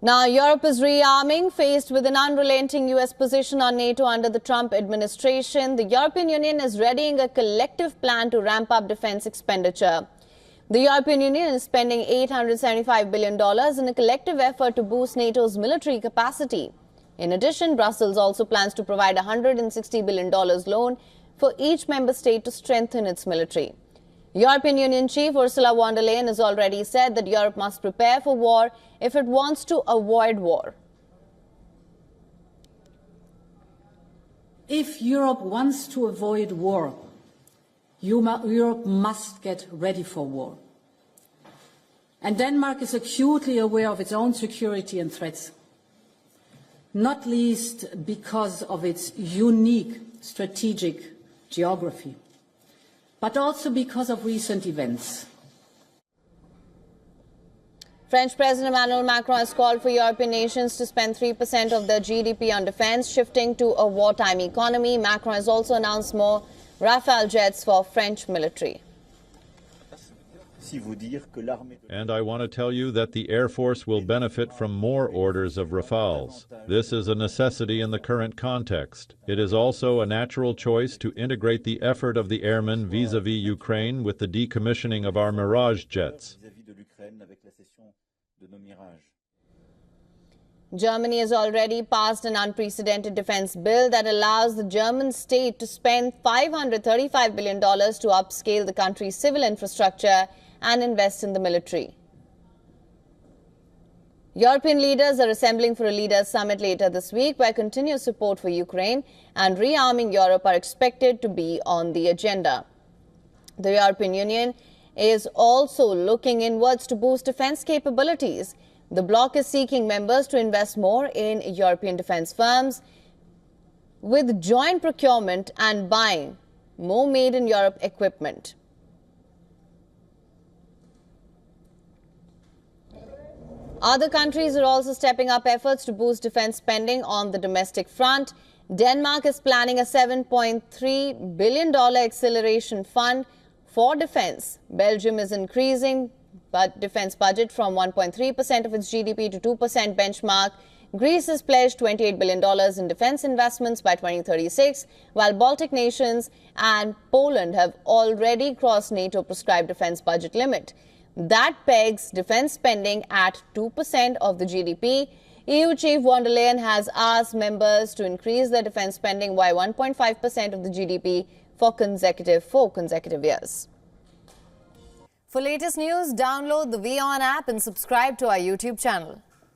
Now, Europe is rearming. Faced with an unrelenting US position on NATO under the Trump administration, the European Union is readying a collective plan to ramp up defense expenditure. The European Union is spending $875 billion in a collective effort to boost NATO's military capacity. In addition, Brussels also plans to provide a $160 billion loan for each member state to strengthen its military. European Union Chief Ursula von der Leyen has already said that Europe must prepare for war if it wants to avoid war. If Europe wants to avoid war, Europe must get ready for war. And Denmark is acutely aware of its own security and threats, not least because of its unique strategic geography, but also because of recent events. French President Emmanuel Macron has called for European nations to spend 3% of their GDP on defense, shifting to a wartime economy. Macron has also announced more Rafale jets for French military. And I want to tell you that the Air Force will benefit from more orders of Rafales. This is a necessity in the current context. It is also a natural choice to integrate the effort of the airmen vis-à-vis Ukraine with the decommissioning of our Mirage jets. Germany has already passed an unprecedented defense bill that allows the German state to spend $535 billion to upscale the country's civil infrastructure and invest in the military. European leaders are assembling for a leaders' summit later this week, where continued support for Ukraine and rearming Europe are expected to be on the agenda. The European Union is also looking inwards to boost defense capabilities. The bloc is seeking members to invest more in European defense firms with joint procurement and buying more made-in-Europe equipment. Other countries are also stepping up efforts to boost defense spending on the domestic front. Denmark is planning a $7.3 billion acceleration fund for defense. Belgium is increasing defense budget from 1.3% of its GDP to 2% benchmark. Greece has pledged $28 billion in defense investments by 2036, while Baltic nations and Poland have already crossed NATO prescribed defense budget limit. That pegs defense spending at 2% of the GDP. EU Chief von der Leyen has asked members to increase their defense spending by 1.5% of the GDP for four consecutive years. For latest news, download the WION app and subscribe to our YouTube channel.